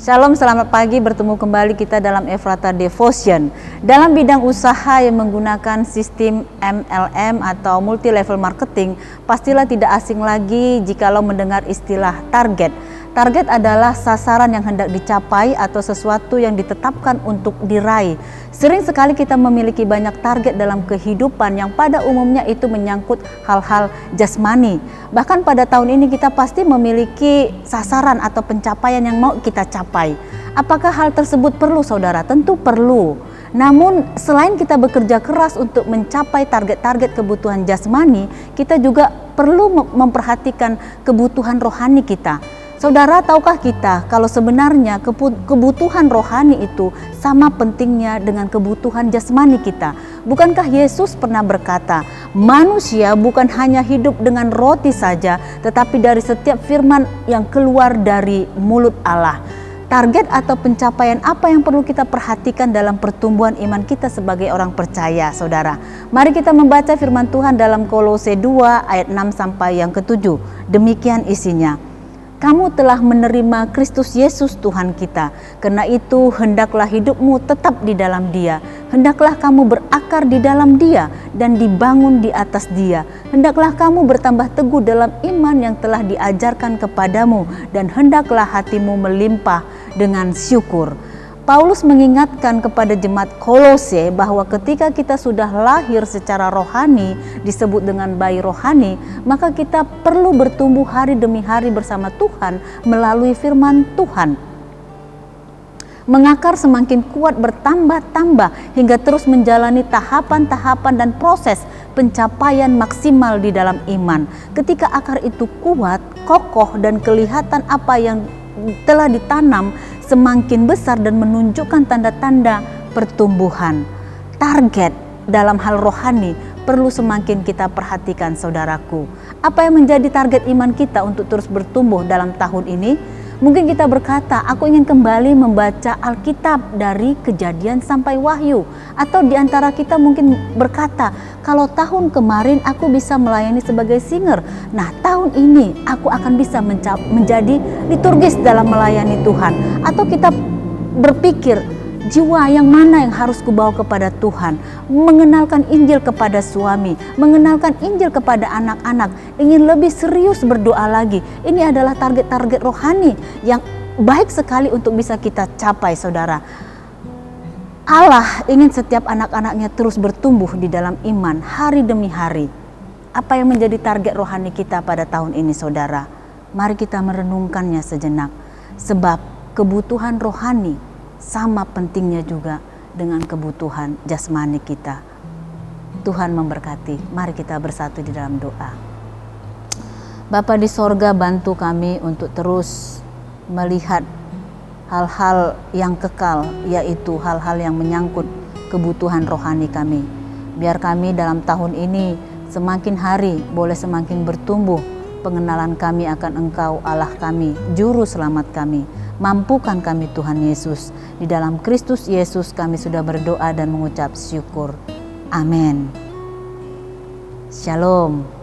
Shalom, selamat pagi, bertemu kembali kita dalam Ephrata Devotion. Dalam bidang usaha yang menggunakan sistem MLM atau multi level marketing, pastilah tidak asing lagi jikalau mendengar istilah target. Target adalah sasaran yang hendak dicapai atau sesuatu yang ditetapkan untuk diraih. Sering sekali kita memiliki banyak target dalam kehidupan yang pada umumnya itu menyangkut hal-hal jasmani. Bahkan pada tahun ini kita pasti memiliki sasaran atau pencapaian yang mau kita capai. Apakah hal tersebut perlu, saudara? Tentu perlu. Namun selain kita bekerja keras untuk mencapai target-target kebutuhan jasmani, kita juga perlu memperhatikan kebutuhan rohani kita. Saudara, tahukah kita kalau sebenarnya kebutuhan rohani itu sama pentingnya dengan kebutuhan jasmani kita? Bukankah Yesus pernah berkata, manusia bukan hanya hidup dengan roti saja, tetapi dari setiap firman yang keluar dari mulut Allah. Target atau pencapaian apa yang perlu kita perhatikan dalam pertumbuhan iman kita sebagai orang percaya, saudara? Mari kita membaca firman Tuhan dalam Kolose 2 ayat 6 sampai yang ke-7. Demikian isinya. Kamu telah menerima Kristus Yesus Tuhan kita. Karena itu hendaklah hidupmu tetap di dalam Dia. Hendaklah kamu berakar di dalam Dia dan dibangun di atas Dia. Hendaklah kamu bertambah teguh dalam iman yang telah diajarkan kepadamu, dan hendaklah hatimu melimpah dengan syukur. Paulus mengingatkan kepada jemaat Kolose bahwa ketika kita sudah lahir secara rohani, disebut dengan bayi rohani, maka kita perlu bertumbuh hari demi hari bersama Tuhan melalui firman Tuhan. Mengakar semakin kuat, bertambah-tambah hingga terus menjalani tahapan-tahapan dan proses pencapaian maksimal di dalam iman. Ketika akar itu kuat, kokoh, dan kelihatan apa yang telah ditanam semakin besar dan menunjukkan tanda-tanda pertumbuhan. Target dalam hal rohani perlu semakin kita perhatikan, saudaraku. Apa yang menjadi target iman kita untuk terus bertumbuh dalam tahun ini? Mungkin kita berkata, aku ingin kembali membaca Alkitab dari Kejadian sampai Wahyu. Atau di antara kita mungkin berkata, kalau tahun kemarin aku bisa melayani sebagai singer, nah tahun ini aku akan bisa menjadi liturgis dalam melayani Tuhan. Atau kita berpikir, jiwa yang mana yang harus kubawa kepada Tuhan, mengenalkan Injil kepada suami, mengenalkan Injil kepada anak-anak, ingin lebih serius berdoa lagi. Ini adalah target-target rohani yang baik sekali untuk bisa kita capai, saudara. Allah ingin setiap anak-anaknya terus bertumbuh di dalam iman hari demi hari. Apa yang menjadi target rohani kita pada tahun ini, saudara? Mari kita merenungkannya sejenak. Sebab kebutuhan rohani sama pentingnya juga dengan kebutuhan jasmani kita. Tuhan memberkati. Mari kita bersatu di dalam doa. Bapa di sorga, bantu kami untuk terus melihat hal-hal yang kekal, yaitu hal-hal yang menyangkut kebutuhan rohani kami. Biar kami dalam tahun ini semakin hari boleh semakin bertumbuh pengenalan kami akan Engkau, Allah kami, Juru Selamat kami. Mampukan kami Tuhan Yesus. Di dalam Kristus Yesus kami sudah berdoa dan mengucap syukur. Amin. Shalom.